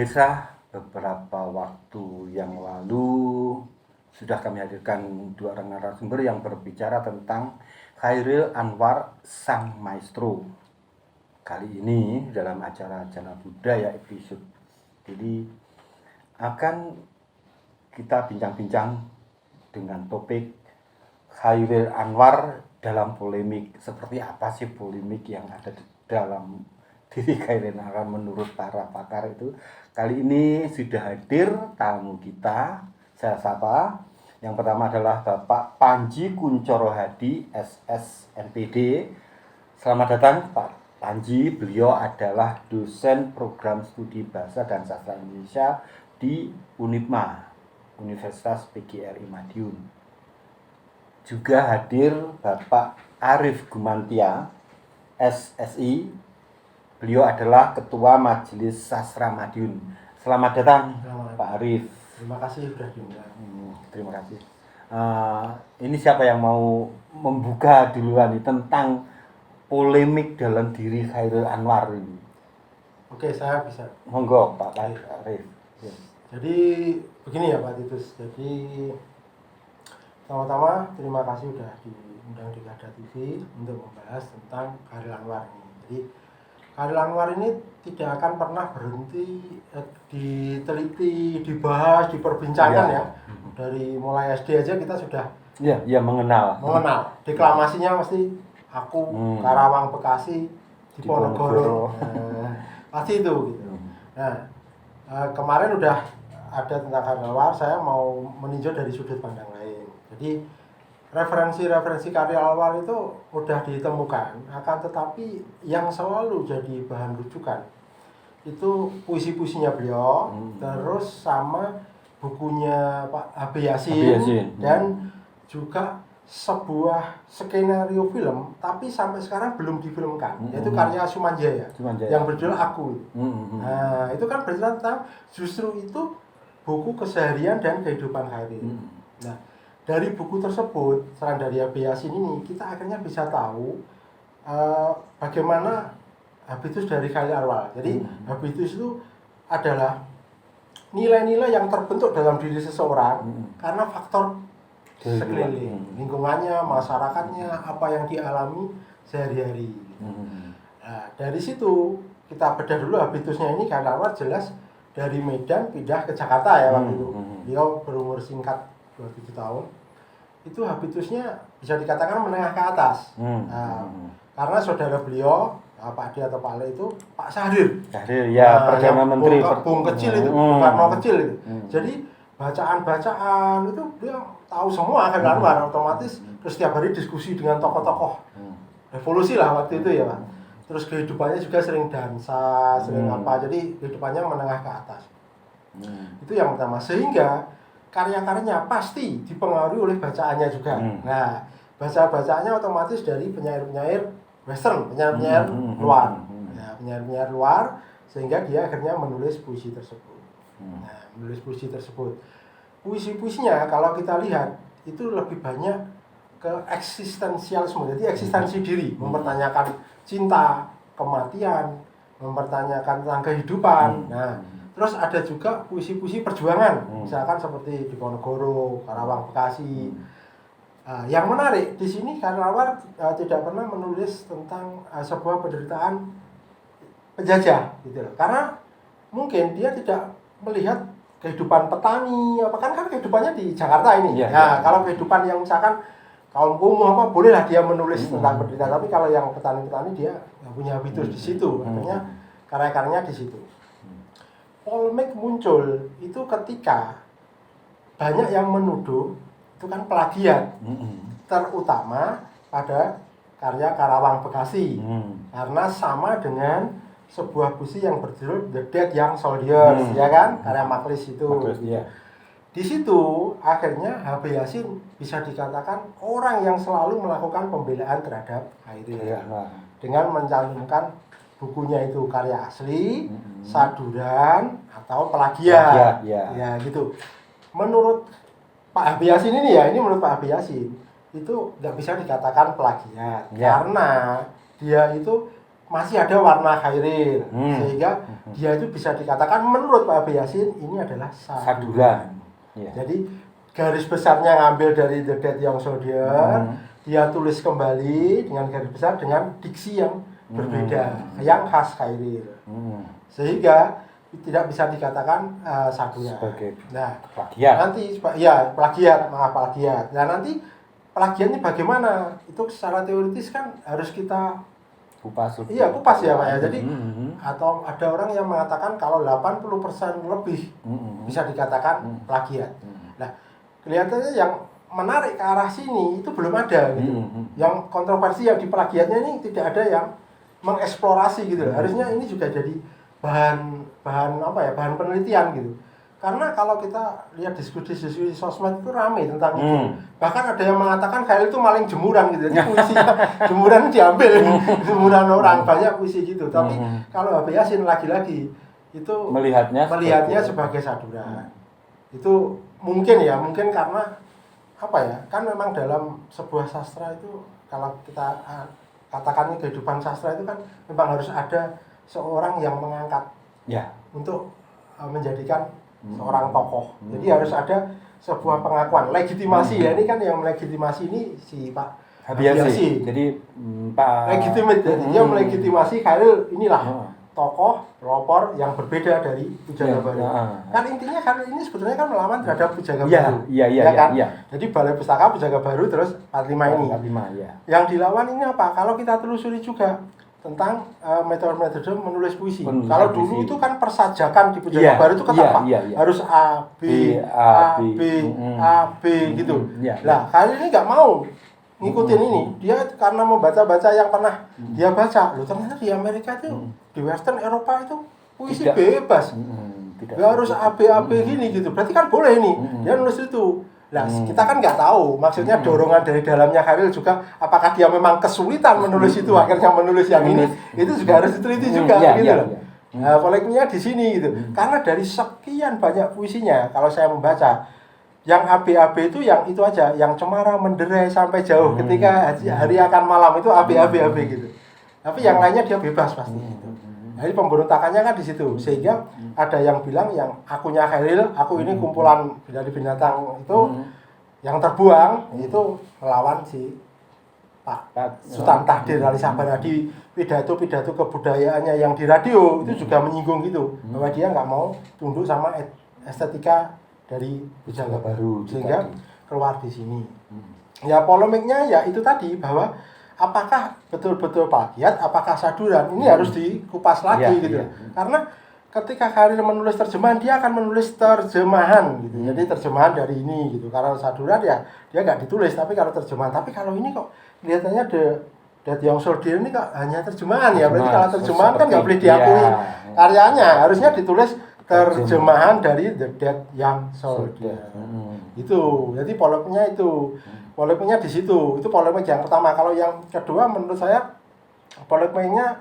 Pemirsa, beberapa waktu yang lalu sudah kami hadirkan dua orang narasumber yang berbicara tentang Chairil Anwar Sang Maestro. Kali ini dalam acara Jana Budaya episode jadi akan kita bincang-bincang dengan topik Chairil Anwar dalam polemik. Seperti apa sih polemik yang ada di dalam diri Chairil Anwar menurut para pakar itu? Kali ini sudah hadir tamu kita. Saya sapa. Yang pertama adalah Bapak Panji Kuncoro Hadi, SSNPD. Selamat datang Pak Panji. Beliau adalah dosen program studi Bahasa dan Sastra Indonesia di UNIPMA, Universitas PGRI Madiun. Juga hadir Bapak Arif Gumantia, SSI. Beliau adalah Ketua Majelis Sastra Madiun. Selamat datang, Pak Arif. Terima kasih sudah diundang. Terima kasih. Ini siapa yang mau membuka duluan nih tentang polemik dalam diri Chairil Anwar ini? Oke, saya bisa. Monggo, Pak Arif. Yes. Jadi begini ya Pak Titus. Jadi pertama-tama terima kasih sudah diundang di Kada TV untuk membahas tentang Chairil Anwar ini. Jadi Chairil Anwar ini tidak akan pernah berhenti diteliti, dibahas, diperbincangkan ya. Dari mulai SD aja kita sudah mengenal. Deklamasinya pasti aku Karawang Bekasi Diponegoro. Pasti itu gitu. Nah, kemarin udah ada tentang Chairil Anwar, saya mau meninjau dari sudut pandang lain. Jadi referensi-referensi Chairil Anwar itu mudah ditemukan, akan tetapi yang selalu jadi bahan rujukan itu puisi-puisinya beliau, terus sama bukunya Pak H.B. Yasin, dan juga sebuah skenario film, tapi sampai sekarang belum difilmkan, yaitu karya Sumanjaya. Yang berjudul Aku. Nah, itu kan bercerita tentang justru itu buku keseharian dan kehidupan Chairil. Nah, dari buku tersebut, saran dari H.B. Yasin ini, kita akhirnya bisa tahu bagaimana habitus dari Chairil Anwar. Jadi habitus itu adalah nilai-nilai yang terbentuk dalam diri seseorang karena faktor sekeliling, lingkungannya, masyarakatnya, apa yang dialami sehari-hari. Nah, dari situ kita bedah dulu habitusnya ini. Chairil Anwar jelas dari Medan pindah ke Jakarta ya waktu itu. Beliau berumur singkat 27 tahun. Itu habitusnya bisa dikatakan menengah ke atas. Karena saudara beliau, Pak Adi atau Pak Ale itu Pak Syahrir. Ya, Perdana Menteri. Bung kecil itu, Soekarno kecil itu. Jadi bacaan-bacaan itu dia tahu semua Chairil Anwar otomatis. Terus setiap hari diskusi dengan tokoh-tokoh revolusi lah waktu itu ya Pak. Terus kehidupannya juga sering dansa, sering apa. Jadi kehidupannya menengah ke atas. Itu yang pertama. Sehingga karya-karyanya pasti dipengaruhi oleh bacaannya juga. Nah, baca-bacaannya otomatis dari penyair-penyair Western, penyair-penyair luar. Nah, penyair-penyair luar, sehingga dia akhirnya menulis puisi tersebut. Nah, menulis puisi tersebut. Puisi-puisinya kalau kita lihat itu lebih banyak ke eksistensialisme, jadi eksistensi diri, mempertanyakan cinta, kematian, mempertanyakan tentang kehidupan. Nah, terus ada juga puisi-puisi perjuangan, misalkan seperti Diponegoro, Karawang Bekasi. Yang menarik di sini Chairil Anwar tidak pernah menulis tentang sebuah penderitaan penjajah, gitu loh. Karena mungkin dia tidak melihat kehidupan petani, apa kan kehidupannya di Jakarta ini. Kalau kehidupan yang misalkan kaum kumuh apa bolehlah dia menulis tentang penderitaan, tapi kalau yang petani-petani dia nggak punya habitus di situ, makanya karya-karyanya di situ. Polemik muncul itu ketika banyak yang menuduh itu kan plagiat, terutama pada karya Karawang Bekasi, karena sama dengan sebuah puisi yang berjudul The Dead Young Soldiers, ya kan, karya Maklis itu. Di situ akhirnya H.B. Yasin bisa dikatakan orang yang selalu melakukan pembelaan terhadap Chairil dengan mencantumkan bukunya itu karya asli, saduran atau plagiat. Ya gitu. Menurut Pak H.B. Yasin ini ya, ini menurut Pak H.B. Yasin itu nggak bisa dikatakan plagiat karena dia itu masih ada warna Khairil, sehingga dia itu bisa dikatakan menurut Pak Abe Yasin ini adalah saduran. Ya. Jadi garis besarnya ngambil dari The Dead Young Soldier, dia tulis kembali dengan garis besar dengan diksi yang berbeda, yang khas Khairil, sehingga tidak bisa dikatakan saduran. Nah, plagiat. Nanti ya plagiat. Nah nanti plagiat ini bagaimana? Itu secara teoritis kan harus kita kupas ya Pak ya. Jadi atau ada orang yang mengatakan kalau 80% lebih bisa dikatakan plagiat. Nah, kelihatannya yang menarik ke arah sini itu belum ada gitu. Yang kontroversi yang di plagiatnya ini tidak ada yang mengeksplorasi gitu. Harusnya ini juga jadi bahan penelitian gitu. Karena kalau kita lihat diskusi sosmed itu ramai tentang itu. Bahkan ada yang mengatakan Khairil itu maling jemuran gitu. Jadi puisi jemuran diambil, jemuran orang, banyak puisi gitu. Tapi kalau Abe Yasin lagi-lagi itu melihatnya sebagai saduran. Itu mungkin karena kan memang dalam sebuah sastra itu kalau kita katakan ini kehidupan sastra itu kan memang harus ada seorang yang mengangkat untuk menjadikan seorang tokoh. Jadi harus ada sebuah pengakuan, legitimasi ya. Ini kan yang melegitimasi ini si Pak Abe Yasin. Jadi Pak legitimate. Jadi dia melegitimasi Khairil inilah tokoh pelopor yang berbeda dari Pujangga Baru. Kan intinya Khairil ini sebetulnya kan melawan terhadap Pujangga Baru. Iya. Jadi Balai Pustaka Pujangga Baru terus 45 ini. 45 ya. Yang dilawan ini apa? Kalau kita telusuri juga tentang metode menulis puisi. Kalau dulu itu kan persajakan di Pujangga Baru itu ketat Pak. Harus A B gitu. Lah Khairil ini nggak mau ngikutin ini. Dia karena mau baca-baca yang pernah dia baca. Loh ternyata di Amerika itu di Western Eropa itu puisi bebas. Nggak harus A B gini gitu. Berarti kan boleh ini. Dia nulis itu. Nah, kita kan nggak tahu, maksudnya dorongan dari dalamnya Khairil juga, apakah dia memang kesulitan menulis itu, akhirnya menulis yang ini, itu juga harus diteliti juga, gitu loh. Nah, polemiknya di sini gitu, karena dari sekian banyak puisinya, kalau saya membaca, yang AB itu yang itu aja, yang cemara menderai sampai jauh, ketika hari akan malam itu AB gitu. Tapi yang lainnya dia bebas pasti gitu. Jadi pemberontakannya kan di situ, sehingga ada yang bilang yang akunya Khairil, aku ini kumpulan dari binatang itu yang terbuang itu melawan si Pak Sultan Tahdir Ali Saban di pidato kebudayaannya yang di radio itu juga menyinggung gitu bahwa dia nggak mau tunduk sama estetika dari Pujangga Baru, sehingga keluar di sini. Ya polemiknya ya itu tadi bahwa apakah betul-betul plagiat, apakah saduran, ini harus dikupas lagi gitu. Karena ketika Khairil menulis terjemahan, dia akan menulis terjemahan gitu. Jadi terjemahan dari ini gitu. Karena saduran ya dia nggak ditulis, tapi kalau terjemahan. Tapi kalau ini kok kelihatannya The Dead Young Soldier ini kok hanya terjemahan ya. Berarti kalau terjemahan kan nggak boleh diakui karyanya. Harusnya ditulis terjemahan dari The Dead Young Soldier. Itu. Jadi polemiknya itu. Polemiknya di situ. Itu polemik yang pertama. Kalau yang kedua menurut saya polemiknya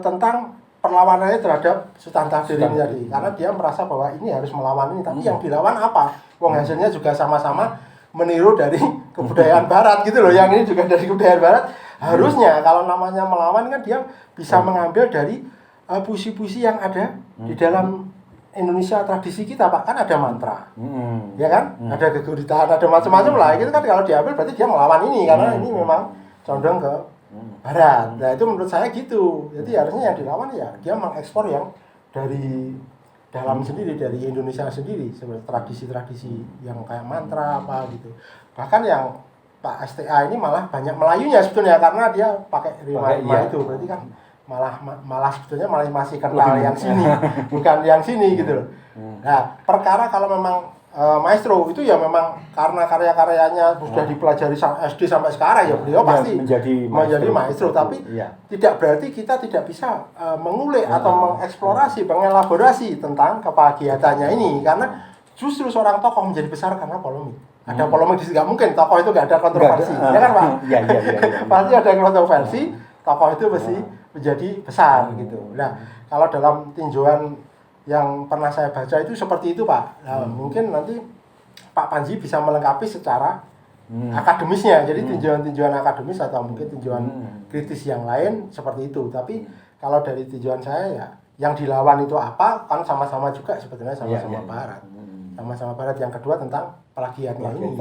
tentang perlawanannya terhadap Sultan Tahdir ini tadi. Karena dia merasa bahwa ini harus melawan ini. Tapi yang dilawan apa? Wong hasilnya juga sama-sama meniru dari kebudayaan barat gitu loh. Yang ini juga dari kebudayaan barat. Harusnya kalau namanya melawan kan dia bisa mengambil dari puisi-puisi yang ada di dalam Indonesia tradisi kita Pak, kan ada mantra, ya kan, ada geguritan, ada macam-macam lah. Itu kan kalau diambil berarti dia melawan ini karena ini memang condong ke Barat. Nah itu menurut saya gitu. Jadi harusnya yang dilawan ya dia mengekspor yang dari dalam sendiri, dari Indonesia sendiri, seperti tradisi-tradisi yang kayak mantra apa gitu. Bahkan yang Pak STA ini malah banyak Melayunya sebetulnya karena dia pakai rima itu, berarti kan malah sebetulnya malah masih kenal yang sini bukan yang sini gitu loh. Nah perkara kalau memang maestro itu ya memang karena karya-karyanya sudah dipelajari SD sampai sekarang ya beliau pasti menjadi maestro. Tapi tidak berarti kita tidak bisa mengulik atau mengeksplorasi, mengelaborasi tentang kepagiatannya ini, karena justru seorang tokoh menjadi besar karena polemik. Ada polemik di situ, nggak mungkin tokoh itu nggak ada kontroversi, ya kan Pak? Pasti ada kontroversi, tokoh itu pasti menjadi besar gitu. Nah, kalau dalam tinjauan yang pernah saya baca itu seperti itu Pak. Nah, mungkin nanti Pak Panji bisa melengkapi secara akademisnya. Jadi tinjauan-tinjauan akademis atau mungkin tinjauan kritis yang lain seperti itu. Tapi kalau dari tinjauan saya ya yang dilawan itu apa, kan sama-sama juga sebetulnya sama-sama barat. Sama-sama barat. Yang kedua tentang plagiatnya ini.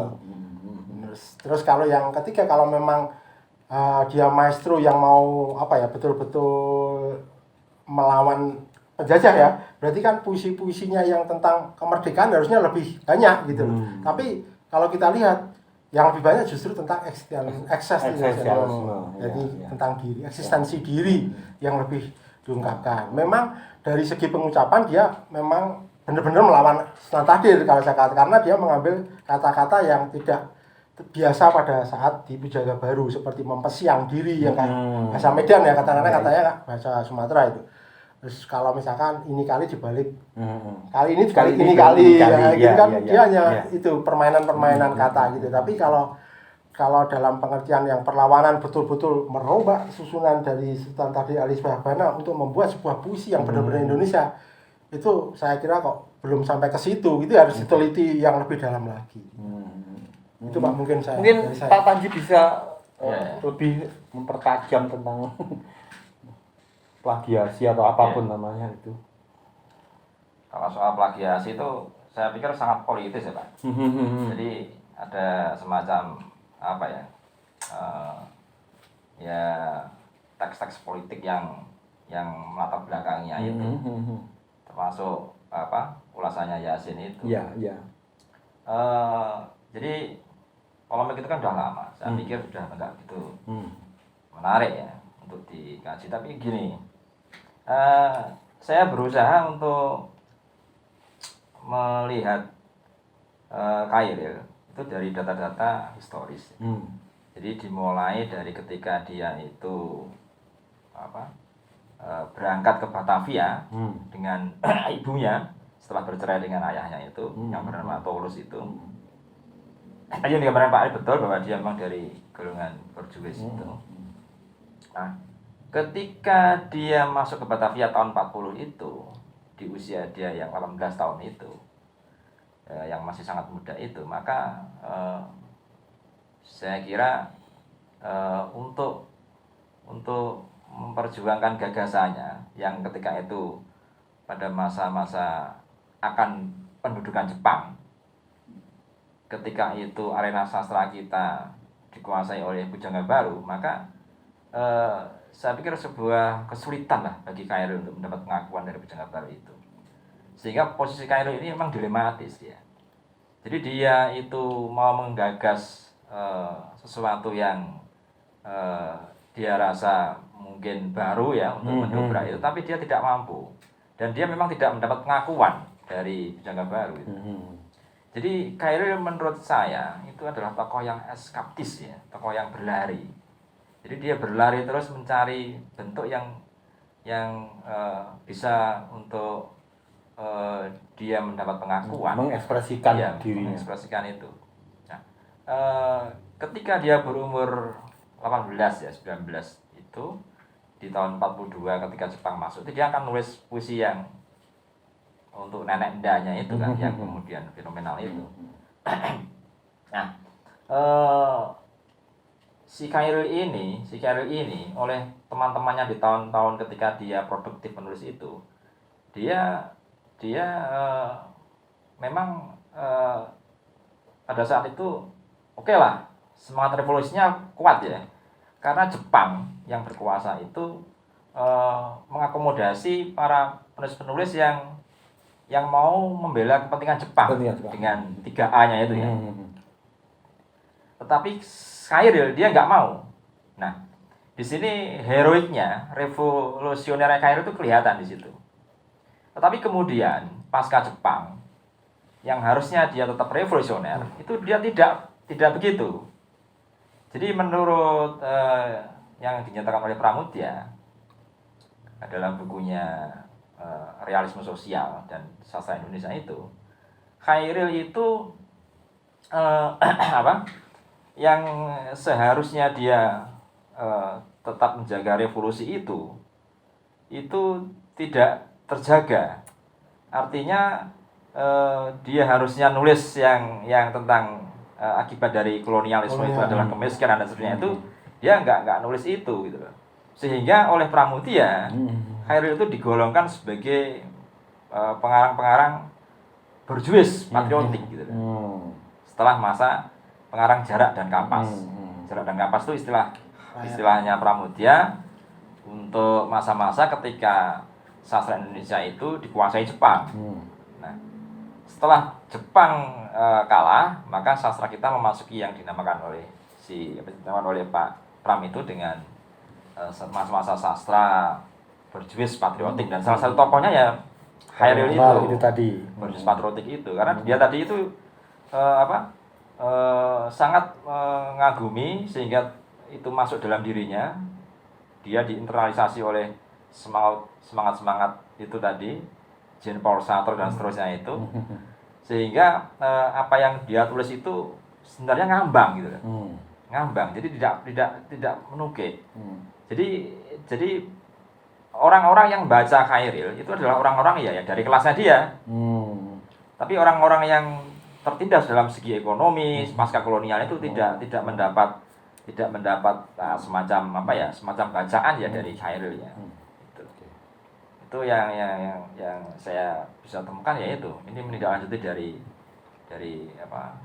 Terus kalau yang ketiga, kalau memang dia maestro yang mau betul-betul melawan penjajah ya, berarti kan puisi-puisinya yang tentang kemerdekaan harusnya lebih banyak gitu. Tapi kalau kita lihat yang lebih banyak justru tentang eksistensialisme. Jadi tentang diri, eksistensi diri yang lebih diungkapkan. Memang dari segi pengucapan dia memang benar-benar melawan Sunan Tahdir kalau saya katakan, karena dia mengambil kata-kata yang tidak biasa pada saat di Pujangga Baru, seperti mempesiang diri yang kan bahasa Medan ya, katanya bahasa Sumatera itu. Terus kalau misalkan ini kali dibalik kali ini dibalik ini kali ya, gitu kan dia hanya itu permainan-permainan kata gitu. Tapi kalau dalam pengertian yang perlawanan betul-betul merubah susunan dari Sultan Tahdir alias Bahbana untuk membuat sebuah puisi yang benar-benar Indonesia, itu saya kira kok belum sampai ke situ. Itu harus diteliti yang lebih dalam lagi. Itu Pak mungkin Pak Panji bisa lebih mempertajam tentang plagiasi atau apapun namanya itu. Kalau soal plagiasi itu saya pikir sangat politis ya Pak. Jadi ada semacam ya teks-teks politik yang melatar belakangnya itu, termasuk ulasannya Yasin itu. Jadi polemik itu kan udah lama. Saya pikir sudah enggak gitu menarik ya untuk dikaji. Tapi gini, saya berusaha untuk melihat Khairil itu dari data-data historis. Jadi dimulai dari ketika dia itu berangkat ke Batavia dengan ibunya setelah bercerai dengan ayahnya itu yang bernama Tulus itu. Tadi yang dikatakan Pak Ali betul bahwa dia memang dari golongan Portugis itu. Nah, ketika dia masuk ke Batavia tahun 40 itu, di usia dia yang 18 tahun itu, yang masih sangat muda itu, maka saya kira untuk memperjuangkan gagasannya yang ketika itu pada masa-masa akan pendudukan Jepang, ketika itu arena sastra kita dikuasai oleh Pujangga Baru, maka saya pikir sebuah kesulitan lah bagi Khairil untuk mendapat pengakuan dari Pujangga Baru itu. Sehingga posisi Khairil ini memang dilematis ya. Jadi dia itu mau menggagas sesuatu yang dia rasa mungkin baru ya untuk mendobrak itu, tapi dia tidak mampu. Dan dia memang tidak mendapat pengakuan dari Pujangga Baru itu. Jadi Khairil menurut saya itu adalah tokoh yang eskaptis ya, tokoh yang berlari. Jadi dia berlari terus mencari bentuk yang bisa untuk dia mendapat pengakuan, mengekspresikan dirinya, mengekspresikan itu. Nah, ketika dia berumur 18 ya 19 itu di tahun 42 ketika Jepang masuk, itu dia akan nulis puisi yang untuk nenek ndanya itu kan yang kemudian fenomenal itu. Nah, si Khairil ini oleh teman-temannya di tahun-tahun ketika dia produktif menulis itu, dia memang pada saat itu oke lah, semangat revolusinya kuat ya, karena Jepang yang berkuasa itu mengakomodasi para penulis-penulis yang mau membela kepentingan Jepang dengan 3A-nya itu ya. Tetapi Khairil dia nggak mau. Nah, di sini heroiknya, revolusioner Khairil itu kelihatan di situ. Tetapi kemudian pasca Jepang yang harusnya dia tetap revolusioner, itu dia tidak begitu. Jadi menurut yang dinyatakan oleh Pramudia dalam bukunya Realisme Sosial dan Sastra Indonesia itu, Khairil itu yang seharusnya dia tetap menjaga revolusi itu tidak terjaga. Artinya dia harusnya nulis yang tentang akibat dari kolonialisme itu Kolonial. adalah kemiskinan dan seterusnya itu dia nggak nulis itu gitu loh. Sehingga oleh Pramudia Khairil itu digolongkan sebagai pengarang-pengarang berjuis patriotik gitu loh. Setelah masa pengarang Jarak dan Kapas. Jarak dan Kapas itu istilahnya Pramudia untuk masa-masa ketika sastra Indonesia itu dikuasai Jepang. Nah, setelah Jepang kalah, maka sastra kita memasuki yang dinamakan oleh Pak Pram itu dengan masa-masa sastra berjuis patriotik, dan salah satu tokohnya ya Khairil itu tadi. berjuis patriotik itu, karena dia tadi itu sangat mengagumi sehingga itu masuk dalam dirinya. Dia diinternalisasi oleh semangat itu tadi, Jean Paul Sartre dan seterusnya itu, sehingga apa yang dia tulis itu sebenarnya ngambang gitu loh. Ngambang, jadi tidak menukik. Jadi orang-orang yang baca Khairil itu adalah orang-orang ya dari kelasnya dia. Tapi orang-orang yang tertindas dalam segi ekonomi pasca kolonial itu tidak mendapat semacam bacaan ya dari Khairil ya. Itu yang saya bisa temukan, yaitu ini menindaklanjuti dari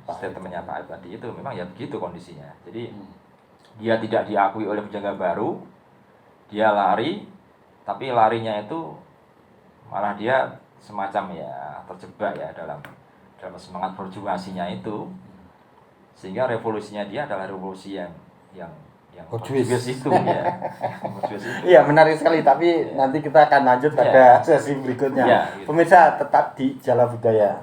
statementnya Pak Arif tadi, itu memang ya begitu kondisinya. Jadi dia tidak diakui oleh penjaga baru, dia lari, tapi larinya itu malah dia semacam ya terjebak ya dalam semangat berjuasinya itu, sehingga revolusinya dia adalah revolusi yang berjuis itu ya. Iya, menarik sekali, tapi nanti kita akan lanjut pada sesi berikutnya. Ya, gitu. Pemirsa tetap di Jala Budaya.